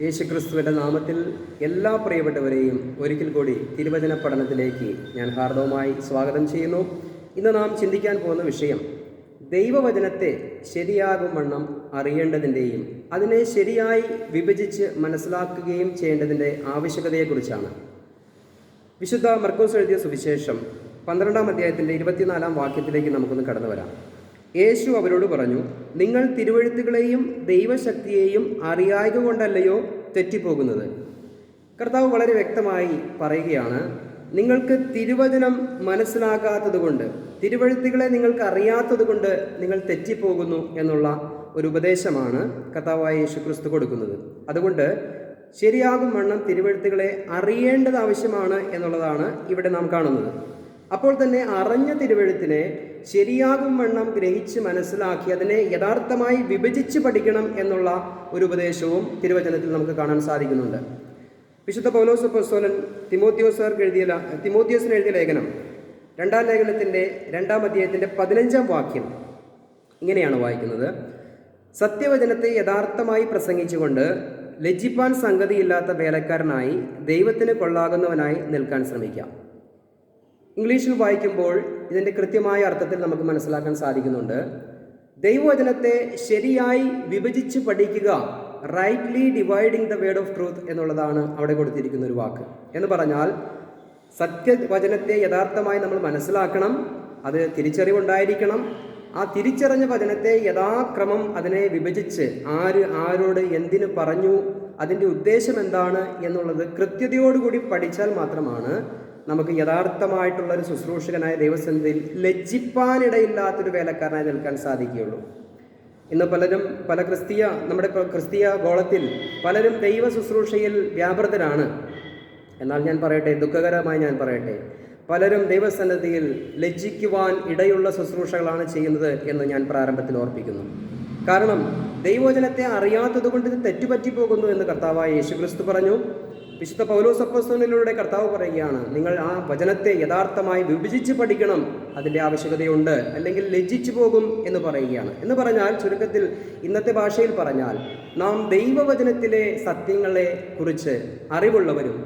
യേശുക്രിസ്തുവിൻ്റെ നാമത്തിൽ എല്ലാ പ്രിയപ്പെട്ടവരെയും ഒരിക്കൽ കൂടി തിരുവചന പഠനത്തിലേക്ക് ഞാൻ ഹാർദവമായി സ്വാഗതം ചെയ്യുന്നു. ഇന്ന് നാം ചിന്തിക്കാൻ പോകുന്ന വിഷയം ദൈവവചനത്തെ ശരിയാകും വണ്ണം അറിയേണ്ടതിൻ്റെയും അതിനെ ശരിയായി വിഭജിച്ച് മനസ്സിലാക്കുകയും ചെയ്യേണ്ടതിൻ്റെ ആവശ്യകതയെക്കുറിച്ചാണ്. വിശുദ്ധ മർക്കോസ് എഴുതിയ സുവിശേഷം 12-ാം അധ്യായത്തിൻ്റെ 24-ാം വാക്യത്തിലേക്ക് നമുക്കൊന്ന് കടന്നു വരാം. യേശു അവരോട് പറഞ്ഞു, നിങ്ങൾ തിരുവെഴുത്തുകളെയും ദൈവശക്തിയെയും അറിയായക കൊണ്ടല്ലയോ തെറ്റിപ്പോകുന്നത്. കർത്താവ് വളരെ വ്യക്തമായി പറയുകയാണ്, നിങ്ങൾക്ക് തിരുവചനം മനസ്സിലാകാത്തത് കൊണ്ട്, തിരുവെഴുത്തുകളെ നിങ്ങൾക്ക് അറിയാത്തത് കൊണ്ട് നിങ്ങൾ തെറ്റിപ്പോകുന്നു എന്നുള്ള ഒരു ഉപദേശമാണ് കർത്താവായ യേശുക്രിസ്തു കൊടുക്കുന്നത്. അതുകൊണ്ട് ശരിയാകും വണ്ണം തിരുവെഴുത്തുകളെ അറിയേണ്ടത് ആവശ്യമാണ് എന്നുള്ളതാണ് ഇവിടെ നാം കാണുന്നത്. അപ്പോൾ തന്നെ അറിഞ്ഞ തിരുവെഴുത്തിനെ ശരിയാകും വണ്ണം ഗ്രഹിച്ച് മനസ്സിലാക്കി അതിനെ യഥാർത്ഥമായി വിഭജിച്ച് പഠിക്കണം എന്നുള്ള ഒരു ഉപദേശവും തിരുവചനത്തിൽ നമുക്ക് കാണാൻ സാധിക്കുന്നുണ്ട്. വിശുദ്ധ പൗലോസ് അപ്പോസ്തലൻ തിമോത്തിയോസിന് എഴുതിയ ലേഖനം 2-ാം ലേഖനത്തിൻ്റെ 2-ാം അധ്യായത്തിൻ്റെ 15-ാം വാക്യം ഇങ്ങനെയാണ് വായിക്കുന്നത്: സത്യവചനത്തെ യഥാർത്ഥമായി പ്രസംഗിച്ചുകൊണ്ട് ലജ്ജിപ്പാൻ സംഗതിയില്ലാത്ത വേലക്കാരനായി ദൈവത്തിന് കൊള്ളാകുന്നവനായി നിൽക്കാൻ ശ്രമിക്കാം. ഇംഗ്ലീഷിൽ വായിക്കുമ്പോൾ ഇതിൻ്റെ കൃത്യമായ അർത്ഥത്തിൽ നമുക്ക് മനസ്സിലാക്കാൻ സാധിക്കുന്നുണ്ട്. ദൈവവചനത്തെ ശരിയായി വിഭജിച്ച് പഠിക്കുക, rightly dividing the word of truth എന്നുള്ളതാണ് അവിടെ കൊടുത്തിരിക്കുന്ന ഒരു വാക്ക്. എന്ന് പറഞ്ഞാൽ സത്യവചനത്തെ യഥാർത്ഥമായി നമ്മൾ മനസ്സിലാക്കണം, അത് തിരിച്ചറിവുണ്ടായിരിക്കണം. ആ തിരിച്ചറിഞ്ഞ വചനത്തെ യഥാക്രമം അതിനെ വിഭജിച്ച് ആരോട് എന്തിനു പറഞ്ഞു, അതിൻ്റെ ഉദ്ദേശം എന്താണ് എന്നുള്ളത് കൃത്യതയോടുകൂടി പഠിച്ചാൽ മാത്രമാണ് നമുക്ക് യഥാർത്ഥമായിട്ടുള്ളൊരു ശുശ്രൂഷകനായ ദൈവസന്നിധിയിൽ ലജ്ജിപ്പാനിടയില്ലാത്തൊരു വേലക്കാരനായി നിൽക്കാൻ സാധിക്കുകയുള്ളൂ. ഇന്ന് നമ്മുടെ ക്രിസ്തീയ ഗോളത്തിൽ പലരും ദൈവ ശുശ്രൂഷയിൽ വ്യാപൃതരാണ്. എന്നാൽ ദുഃഖകരമായി ഞാൻ പറയട്ടെ, പലരും ദൈവസന്നിധിയിൽ ലജ്ജിക്കുവാൻ ഇടയുള്ള ശുശ്രൂഷകളാണ് ചെയ്യുന്നത് എന്ന് ഞാൻ പ്രാരംഭത്തിൽ ഓർപ്പിക്കുന്നു. കാരണം ദൈവവചനത്തെ അറിയാത്തത് കൊണ്ട് ഇത് തെറ്റുപറ്റിപ്പോകുന്നു എന്ന് കർത്താവായ യേശുക്രിസ്തു പറഞ്ഞു. വിശുദ്ധ പൗലോസ് അപ്പോസ്തലനിലൂടെ കർത്താവ് പറയുകയാണ്, നിങ്ങൾ ആ വചനത്തെ യഥാർത്ഥമായി വിഭജിച്ച് പഠിക്കണം, അതിൻ്റെ ആവശ്യകതയുണ്ട്, അല്ലെങ്കിൽ ലജ്ജിച്ചു പോകും എന്ന് പറയുകയാണ്. എന്ന് പറഞ്ഞാൽ ചുരുക്കത്തിൽ ഇന്നത്തെ ഭാഷയിൽ പറഞ്ഞാൽ നാം ദൈവവചനത്തിലെ സത്യങ്ങളെ കുറിച്ച് അറിവുള്ളവരും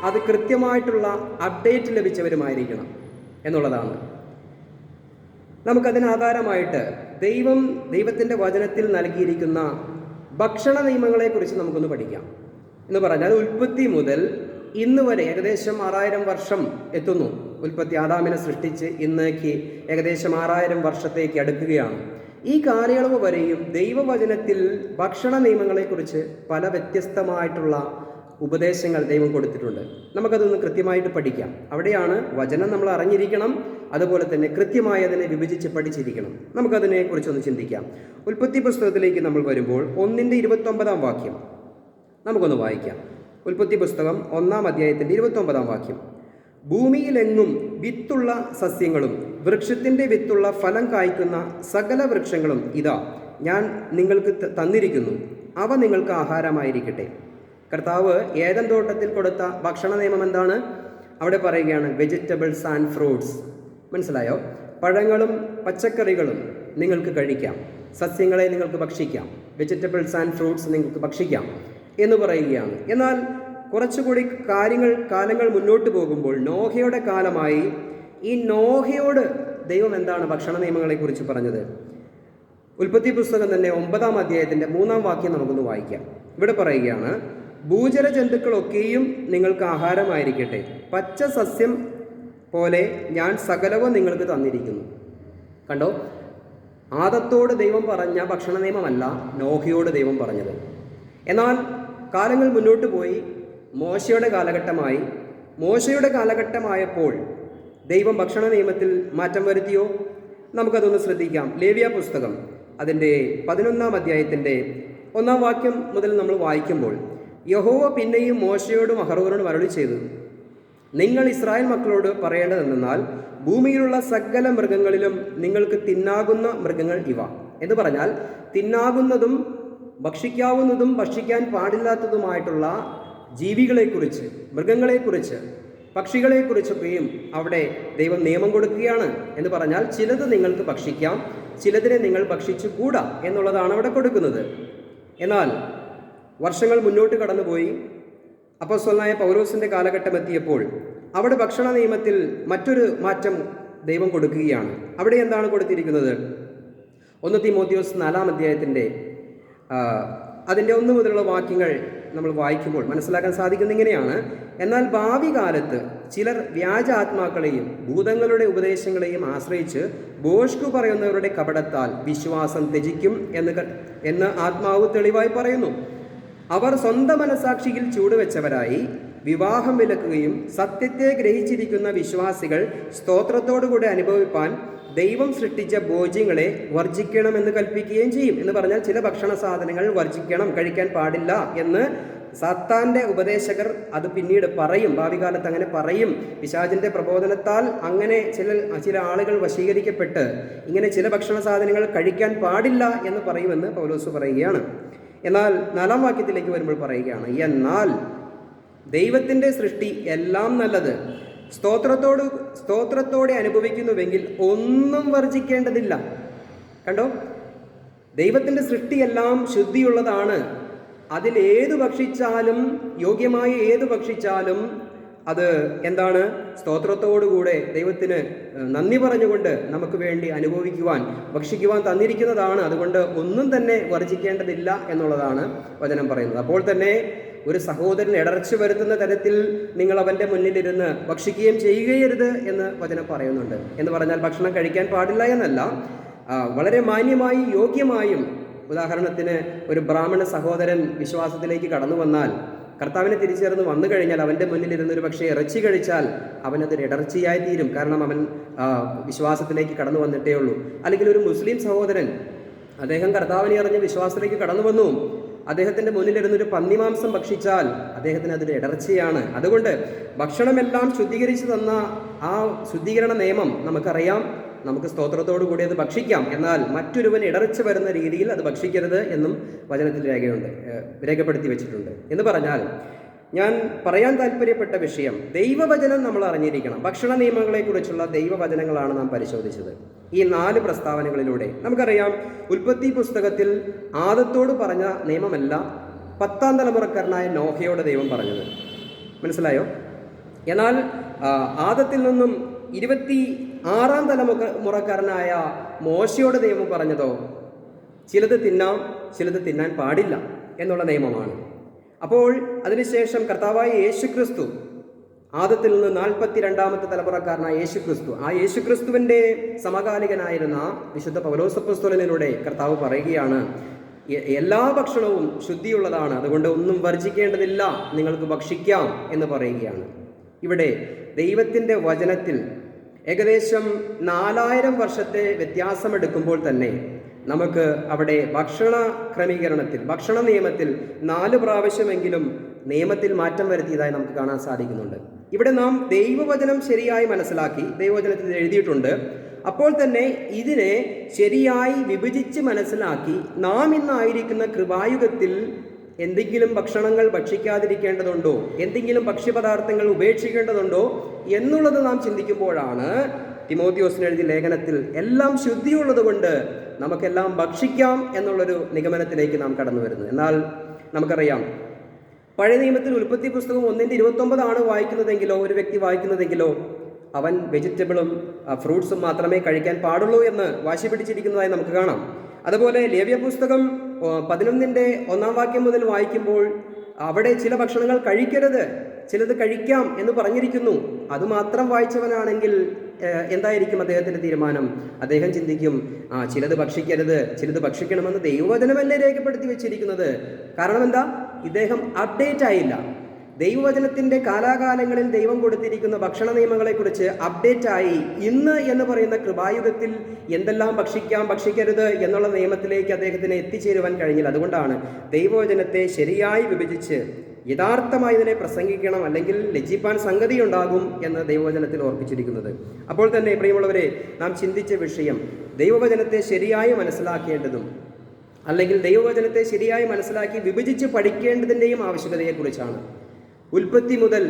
അത് കൃത്യമായിട്ടുള്ള അപ്ഡേറ്റ് ലഭിച്ചവരുമായിരിക്കണം എന്നുള്ളതാണ്. നമുക്കതിന് ആധാരമായിട്ട് ദൈവത്തിൻ്റെ വചനത്തിൽ നൽകിയിരിക്കുന്ന ഭക്ഷണ നിയമങ്ങളെക്കുറിച്ച് നമുക്കൊന്ന് പഠിക്കാം. എന്ന് പറഞ്ഞാൽ ഉൽപ്പത്തി മുതൽ ഇന്ന് വരെ ഏകദേശം 6000 വർഷം എത്തുന്നു. ഉൽപ്പത്തി ആദാമിനെ സൃഷ്ടിച്ച് ഇന്നേക്ക് ഏകദേശം 6000 വർഷത്തേക്ക് അടുക്കുകയാണ്. ഈ കാലയളവ് വരെയും ദൈവവചനത്തിൽ ഭക്ഷണ നിയമങ്ങളെക്കുറിച്ച് പല വ്യത്യസ്തമായിട്ടുള്ള ഉപദേശങ്ങൾ ദൈവം കൊടുത്തിട്ടുണ്ട്. നമുക്കതൊന്ന് കൃത്യമായിട്ട് പഠിക്കാം. അവിടെയാണ് വചനം നമ്മൾ അറിഞ്ഞിരിക്കണം, അതുപോലെ തന്നെ കൃത്യമായി അതിനെ വിഭജിച്ച് പഠിച്ചിരിക്കണം. നമുക്കതിനെ കുറിച്ചൊന്ന് ചിന്തിക്കാം. ഉൽപ്പത്തി പുസ്തകത്തിലേക്ക് നമ്മൾ വരുമ്പോൾ 1-29 വാക്യം നമുക്കൊന്ന് വായിക്കാം. ഉൽപ്പത്തി പുസ്തകം 1-ാം അധ്യായത്തിൻ്റെ 29-ാം വാക്യം: ഭൂമിയിലെങ്ങും വിത്തുള്ള സസ്യങ്ങളും വൃക്ഷത്തിൻ്റെ വിത്തുള്ള ഫലം കായ്ക്കുന്ന സകല വൃക്ഷങ്ങളും ഇതാ ഞാൻ നിങ്ങൾക്ക് തന്നിരിക്കുന്നു, അവ നിങ്ങൾക്ക് ആഹാരമായിരിക്കട്ടെ. കർത്താവ് ഏദൻ തോട്ടത്തിൽ കൊടുത്ത ഭക്ഷണ നിയമം എന്താണ്? അവിടെ പറയുകയാണ് വെജിറ്റബിൾസ് ആൻഡ് ഫ്രൂട്ട്സ്. മനസ്സിലായോ? പഴങ്ങളും പച്ചക്കറികളും നിങ്ങൾക്ക് കഴിക്കാം, സസ്യങ്ങളെ നിങ്ങൾക്ക് ഭക്ഷിക്കാം, വെജിറ്റബിൾസ് ആൻഡ് ഫ്രൂട്ട്സ് നിങ്ങൾക്ക് ഭക്ഷിക്കാം എന്ന് പറയുകയാണ്. എന്നാൽ കുറച്ചുകൂടി കാലങ്ങൾ മുന്നോട്ട് പോകുമ്പോൾ നോഹയുടെ കാലമായി. ഈ നോഹയോട് ദൈവം എന്താണ് ഭക്ഷണ നിയമങ്ങളെക്കുറിച്ച് പറഞ്ഞത്? ഉൽപ്പത്തി പുസ്തകം തന്നെ 9-ാം അധ്യായത്തിൻ്റെ 3-ാം വാക്യം നമുക്കൊന്ന് വായിക്കാം. ഇവിടെ പറയുകയാണ്, ഭൂചര ജന്തുക്കളൊക്കെയും നിങ്ങൾക്ക് ആഹാരമായിരിക്കട്ടെ, പച്ച സസ്യം പോലെ ഞാൻ സകലവും നിങ്ങൾക്ക് തന്നിരിക്കുന്നു. കണ്ടോ? ആദത്തോട് ദൈവം പറഞ്ഞ ഭക്ഷണ നിയമമല്ല നോഹയോട് ദൈവം പറഞ്ഞത്. എന്നാൽ കാലങ്ങൾ മുന്നോട്ട് പോയി മോശയുടെ കാലഘട്ടമായപ്പോൾ ദൈവം ഭക്ഷണ നിയമത്തിൽ മാറ്റം വരുത്തിയോ? നമുക്കതൊന്ന് ശ്രദ്ധിക്കാം. ലേവ്യ പുസ്തകം അതിൻ്റെ 11-ാം അധ്യായത്തിൻ്റെ 1-ാം വാക്യം മുതൽ നമ്മൾ വായിക്കുമ്പോൾ, യഹോവ പിന്നെയും മോശയോടും അഹറോനോടും അരുളി ചെയ്തു, നിങ്ങൾ ഇസ്രായേൽ മക്കളോട് പറയേണ്ടതെന്നാൽ ഭൂമിയിലുള്ള സകല മൃഗങ്ങളിലും നിങ്ങൾക്ക് തിന്നാകുന്ന മൃഗങ്ങൾ ഇവ. എന്ന് പറഞ്ഞാൽ തിന്നാകുന്നതും ഭക്ഷിക്കാവുന്നതും ഭക്ഷിക്കാൻ പാടില്ലാത്തതുമായിട്ടുള്ള ജീവികളെക്കുറിച്ച്, മൃഗങ്ങളെക്കുറിച്ച്, പക്ഷികളെക്കുറിച്ചൊക്കെയും അവിടെ ദൈവം നിയമം കൊടുക്കുകയാണ്. എന്ന് പറഞ്ഞാൽ ചിലത് നിങ്ങൾക്ക് ഭക്ഷിക്കാം, ചിലതിനെ നിങ്ങൾ ഭക്ഷിച്ചുകൂടാ എന്നുള്ളതാണ് അവിടെ കൊടുക്കുന്നത്. എന്നാൽ വർഷങ്ങൾ മുന്നോട്ട് കടന്നുപോയി. അപ്പോസ്തലനായ പൗലോസിൻ്റെ കാലഘട്ടം എത്തിയപ്പോൾ അവിടെ ഭക്ഷണ നിയമത്തിൽ മറ്റൊരു മാറ്റം ദൈവം കൊടുക്കുകയാണ്. അവിടെ എന്താണ് കൊടുത്തിരിക്കുന്നത്? 1 തീമോഥെയോസ് 4-ാം അധ്യായത്തിൻ്റെ അതിൻ്റെ 1 മുതലുള്ള വാക്യങ്ങൾ നമ്മൾ വായിക്കുമ്പോൾ മനസ്സിലാക്കാൻ സാധിക്കുന്നത് ഇങ്ങനെയാണ്: എന്നാൽ ഭാവി കാലത്ത് ചിലർ വ്യാജ ആത്മാക്കളെയും ഭൂതങ്ങളുടെ ഉപദേശങ്ങളെയും ആശ്രയിച്ച് ഭോഷ്കു പറയുന്നവരുടെ കപടത്താൽ വിശ്വാസം ത്യജിക്കും എന്ന് ആത്മാവ് തെളിവായി പറയുന്നു. അവർ സ്വന്തം മനസാക്ഷിയിൽ ചൂടുവെച്ചവരായി വിവാഹം വിലക്കുകയും സത്യത്തെ ഗ്രഹിച്ചിരിക്കുന്ന വിശ്വാസികൾ സ്തോത്രത്തോടുകൂടി അനുഭവിപ്പാൻ ദൈവം സൃഷ്ടിച്ച ഭോജ്യങ്ങളെ വർജിക്കണമെന്ന് കൽപ്പിക്കുകയും ചെയ്യും. എന്ന് പറഞ്ഞാൽ ചില ഭക്ഷണ സാധനങ്ങൾ വർജിക്കണം, കഴിക്കാൻ പാടില്ല എന്ന് സാത്താൻ്റെ ഉപദേശകർ അത് പിന്നീട് പറയും. ഭാവി കാലത്ത് അങ്ങനെ പറയും. പിശാചിൻ്റെ പ്രബോധനത്താൽ അങ്ങനെ ചില ആളുകൾ വശീകരിക്കപ്പെട്ട് ഇങ്ങനെ ചില ഭക്ഷണ സാധനങ്ങൾ കഴിക്കാൻ പാടില്ല എന്ന് പറയുമെന്ന് പൗലോസ് പറയുകയാണ്. എന്നാൽ 4-ാം വാക്യത്തിലേക്ക് വരുമ്പോൾ പറയുകയാണ്: എന്നാൽ ദൈവത്തിൻ്റെ സൃഷ്ടി എല്ലാം നല്ലത്, സ്തോത്രത്തോടെ അനുഭവിക്കുന്നുവെങ്കിൽ ഒന്നും വർജിക്കേണ്ടതില്ല. കണ്ടോ, ദൈവത്തിൻ്റെ സൃഷ്ടിയെല്ലാം ശുദ്ധിയുള്ളതാണ്. അതിലേതു ഭക്ഷിച്ചാലും, യോഗ്യമായി ഏത് ഭക്ഷിച്ചാലും അത് എന്താണ്? സ്തോത്രത്തോടുകൂടെ ദൈവത്തിന് നന്ദി പറഞ്ഞുകൊണ്ട് നമുക്ക് വേണ്ടി ഭക്ഷിക്കുവാൻ തന്നിരിക്കുന്നതാണ്. അതുകൊണ്ട് ഒന്നും തന്നെ വർജിക്കേണ്ടതില്ല എന്നുള്ളതാണ് വചനം പറയുന്നത്. അപ്പോൾ തന്നെ ഒരു സഹോദരൻ ഇടർച്ച വരുത്തുന്ന തരത്തിൽ നിങ്ങൾ അവൻ്റെ മുന്നിലിരുന്ന് ഭക്ഷിക്കുകയും ചെയ്യുകയരുത് എന്ന് വചനം പറയുന്നുണ്ട്. എന്ന് പറഞ്ഞാൽ ഭക്ഷണം കഴിക്കാൻ പാടില്ല എന്നല്ല, വളരെ മാന്യമായി യോഗ്യമായും. ഉദാഹരണത്തിന് ഒരു ബ്രാഹ്മണ സഹോദരൻ വിശ്വാസത്തിലേക്ക് കടന്നു വന്നാൽ, കർത്താവിനെ തിരിച്ചറിഞ്ഞ് വന്നു കഴിഞ്ഞാൽ അവൻ്റെ മുന്നിലിരുന്ന് ഒരു പക്ഷേ ഇറച്ചി കഴിച്ചാൽ അവനതൊരു ഇടർച്ചയായി തീരും. കാരണം അവൻ വിശ്വാസത്തിലേക്ക് കടന്നു വന്നിട്ടേ ഉള്ളൂ. അല്ലെങ്കിൽ ഒരു മുസ്ലിം സഹോദരൻ, അദ്ദേഹം കർത്താവിനെ അറിഞ്ഞ് വിശ്വാസത്തിലേക്ക് കടന്നു വന്നു, അദ്ദേഹത്തിൻ്റെ മുന്നിലിരുന്നൊരു പന്നിമാംസം ഭക്ഷിച്ചാൽ അദ്ദേഹത്തിന് അതൊരു ഇടർച്ചയാണ്. അതുകൊണ്ട് ഭക്ഷണമെല്ലാം ശുദ്ധീകരിച്ചു തന്ന ആ ശുദ്ധീകരണ നിയമം നമുക്കറിയാം. നമുക്ക് സ്തോത്രത്തോടു കൂടി അത് ഭക്ഷിക്കാം. എന്നാൽ മറ്റൊരുവൻ ഇടർച്ച വരുന്ന രീതിയിൽ അത് ഭക്ഷിക്കരുത് എന്നും വചനത്തിൽ രേഖപ്പെടുത്തി വെച്ചിട്ടുണ്ട്. എന്ന് പറഞ്ഞാൽ ഞാൻ പറയാൻ താല്പര്യപ്പെട്ട വിഷയം, ദൈവവചനം നമ്മൾ അറിഞ്ഞിരിക്കണം. ഭക്ഷണ നിയമങ്ങളെക്കുറിച്ചുള്ള ദൈവവചനങ്ങളാണ് നാം പരിശോധിച്ചത്. ഈ 4 പ്രസ്താവനകളിലൂടെ നമുക്കറിയാം, ഉൽപ്പത്തി പുസ്തകത്തിൽ ആദത്തോട് പറഞ്ഞ നിയമമല്ല 10-ാം തലമുറക്കാരനായ നോഹയോട് ദൈവം പറഞ്ഞത്. മനസ്സിലായോ? എന്നാൽ ആദത്തിൽ നിന്നും 26-ാം തലമുറക്കാരനായ മോശയോട് ദൈവം പറഞ്ഞതോ ചിലത് തിന്നാം, ചിലത് തിന്നാൻ പാടില്ല എന്നുള്ള നിയമമാണ്. അപ്പോൾ അതിനുശേഷം കർത്താവായ യേശുക്രിസ്തു, ആദത്തിൽ നിന്ന് 42-ാമത്തെ തലമുറക്കാരനായ യേശുക്രിസ്തു, ആ യേശുക്രിസ്തുവിൻ്റെ സമകാലികനായിരുന്ന വിശുദ്ധ പൗലോസ് അപ്പോസ്തലനിലൂടെ കർത്താവ് പറയുകയാണ്, എല്ലാ ഭക്ഷണവും ശുദ്ധിയുള്ളതാണ്, അതുകൊണ്ട് ഒന്നും വർജിക്കേണ്ടതില്ല, നിങ്ങൾക്ക് ഭക്ഷിക്കാം എന്ന് പറയുകയാണ്. ഇവിടെ ദൈവത്തിൻ്റെ വചനത്തിൽ ഏകദേശം 4000 വർഷത്തെ വ്യത്യാസമെടുക്കുമ്പോൾ തന്നെ നമുക്ക് അവിടെ ഭക്ഷണ ക്രമീകരണത്തിൽ, ഭക്ഷണ നിയമത്തിൽ 4 പ്രാവശ്യമെങ്കിലും നിയമത്തിൽ മാറ്റം വരുത്തിയതായി നമുക്ക് കാണാൻ സാധിക്കുന്നുണ്ട്. ഇവിടെ നാം ദൈവവചനം ശരിയായി മനസ്സിലാക്കി, ദൈവവചനത്തിൽ എഴുതിയിട്ടുണ്ട്. അപ്പോൾ തന്നെ ഇതിനെ ശരിയായി വിഭജിച്ച് മനസ്സിലാക്കി നാം ഇന്നായിരിക്കുന്ന കൃപായുഗത്തിൽ എന്തെങ്കിലും ഭക്ഷണങ്ങൾ ഭക്ഷിക്കാതിരിക്കേണ്ടതുണ്ടോ, എന്തെങ്കിലും ഭക്ഷ്യപദാർത്ഥങ്ങൾ ഉപേക്ഷിക്കേണ്ടതുണ്ടോ എന്നുള്ളത് നാം ചിന്തിക്കുമ്പോഴാണ് തിമോഥെയോസിന് എഴുതിയ ലേഖനത്തിൽ എല്ലാം ശുദ്ധിയുള്ളത് കൊണ്ട് നമുക്കെല്ലാം ഭക്ഷിക്കാം എന്നുള്ളൊരു നിഗമനത്തിലേക്ക് നാം കടന്നു വരുന്നത്. എന്നാൽ നമുക്കറിയാം, പഴയ നിയമത്തിൽ ഉൽപ്പത്തി പുസ്തകം 1:29 വായിക്കുന്നതെങ്കിലോ, ഒരു വ്യക്തി വായിക്കുന്നതെങ്കിലോ, അവൻ വെജിറ്റബിളും ഫ്രൂട്ട്സും മാത്രമേ കഴിക്കാൻ പാടുള്ളൂ എന്ന് വാശി പിടിച്ചിരിക്കുന്നതായി നമുക്ക് കാണാം. അതുപോലെ ലേവ്യ പുസ്തകം 11-1 വാക്യം മുതൽ വായിക്കുമ്പോൾ അവിടെ ചില ഭക്ഷണങ്ങൾ കഴിക്കരുത്, ചിലത് കഴിക്കാം എന്ന് പറഞ്ഞിരിക്കുന്നു. അതുമാത്രം വായിച്ചവനാണെങ്കിൽ എന്തായിരിക്കും അദ്ദേഹത്തിൻ്റെ തീരുമാനം? അദ്ദേഹം ചിന്തിക്കും, ചിലത് ഭക്ഷിക്കരുത്, ചിലത് ഭക്ഷിക്കണമെന്ന് ദൈവവചനമല്ലേ രേഖപ്പെടുത്തി വെച്ചിരിക്കുന്നത്. കാരണം എന്താ? ഇദ്ദേഹം അപ്ഡേറ്റ് ആയില്ല. ദൈവവചനത്തിൻ്റെ കാലാകാലങ്ങളിൽ ദൈവം കൊടുത്തിരിക്കുന്ന ഭക്ഷണ നിയമങ്ങളെക്കുറിച്ച് അപ്ഡേറ്റായി ഇന്ന് എന്ന് പറയുന്ന കൃപായുഗത്തിൽ എന്തെല്ലാം ഭക്ഷിക്കാം, ഭക്ഷിക്കരുത് എന്നുള്ള നിയമത്തിലേക്ക് അദ്ദേഹത്തിന് എത്തിച്ചേരുവാൻ കഴിഞ്ഞില്ല. അതുകൊണ്ടാണ് ദൈവവചനത്തെ ശരിയായി വിഭജിച്ച് യഥാർത്ഥമായി ഇതിനെ പ്രസംഗിക്കണം, അല്ലെങ്കിൽ ലജ്ജിപ്പാൻ സംഗതിയുണ്ടാകും എന്ന് ദൈവവചനത്തിൽ ഓർപ്പിച്ചിരിക്കുന്നത്. അപ്പോൾ തന്നെ പ്രിയമുള്ളവരെ, നാം ചിന്തിച്ച വിഷയം ദൈവവചനത്തെ ശരിയായി മനസ്സിലാക്കേണ്ടതും അല്ലെങ്കിൽ ദൈവവചനത്തെ ശരിയായി മനസ്സിലാക്കി വിഭജിച്ച് പഠിക്കേണ്ടതിൻ്റെയും ആവശ്യകതയെക്കുറിച്ചാണ്. ഉൽപ്പത്തി മുതൽ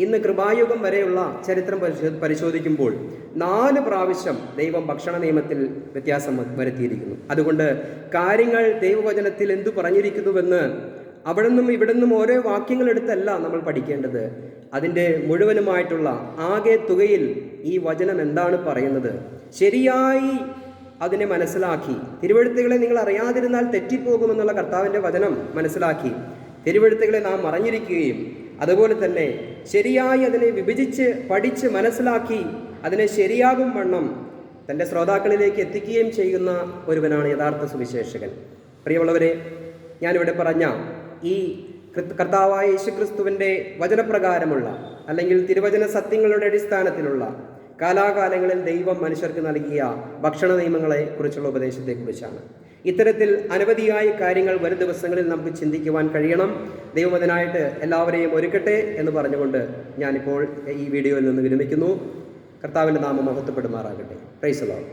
ഇന്ന് കൃപായുഗം വരെയുള്ള ചരിത്രം പരിശോധിക്കുമ്പോൾ 4 പ്രാവശ്യം ദൈവം ഭക്ഷണ നിയമത്തിൽ വ്യത്യാസം വരുത്തിയിരിക്കുന്നു. അതുകൊണ്ട് കാര്യങ്ങൾ ദൈവവചനത്തിൽ എന്തു പറഞ്ഞിരിക്കുന്നുവെന്ന് അവിടെ നിന്നും ഇവിടെ നിന്നും ഓരോ വാക്യങ്ങൾ എടുത്തല്ല നമ്മൾ പഠിക്കേണ്ടത്. അതിൻ്റെ മുഴുവനുമായിട്ടുള്ള ആകെ തുകയിൽ ഈ വചനം എന്താണ് പറയുന്നത് ശരിയായി അതിനെ മനസ്സിലാക്കി, തിരുവെഴുത്തുകളെ നിങ്ങൾ അറിയാതിരുന്നാൽ തെറ്റിപ്പോകുമെന്നുള്ള കർത്താവിൻ്റെ വചനം മനസ്സിലാക്കി, തിരുവെഴുത്തുകളെ നാം മറഞ്ഞിരിക്കുകയും അതുപോലെ തന്നെ ശരിയായി അതിനെ വിഭജിച്ച് പഠിച്ച് മനസ്സിലാക്കി അതിനെ ശരിയാകും വണ്ണം തൻ്റെ ശ്രോതാക്കളിലേക്ക് എത്തിക്കുകയും ചെയ്യുന്ന ഒരുവനാണ് യഥാർത്ഥ സുവിശേഷകൻ. പ്രിയമുള്ളവരെ, ഞാനിവിടെ പറഞ്ഞ ഈ കർത്താവായ യേശുക്രിസ്തുവിൻ്റെ വചനപ്രകാരമുള്ള അല്ലെങ്കിൽ തിരുവചന സത്യങ്ങളുടെ അടിസ്ഥാനത്തിലുള്ള കാലാകാലങ്ങളിൽ ദൈവം മനുഷ്യർക്ക് നൽകിയ ഭക്ഷണ നിയമങ്ങളെ കുറിച്ചുള്ള ഉപദേശത്തെക്കുറിച്ചാണ്. ഇത്തരത്തിൽ അനവധിയായ കാര്യങ്ങൾ വരും ദിവസങ്ങളിൽ നമുക്ക് ചിന്തിക്കുവാൻ കഴിയണം. ദൈവം അതിനായിട്ട് എല്ലാവരെയും ഒരുക്കട്ടെ എന്ന് പറഞ്ഞുകൊണ്ട് ഞാനിപ്പോൾ ഈ വീഡിയോയിൽ നിന്ന് വിരമിക്കുന്നു. കർത്താവിൻ്റെ നാമം മഹത്വപ്പെടുമാറാകട്ടെ. Praise the Lord.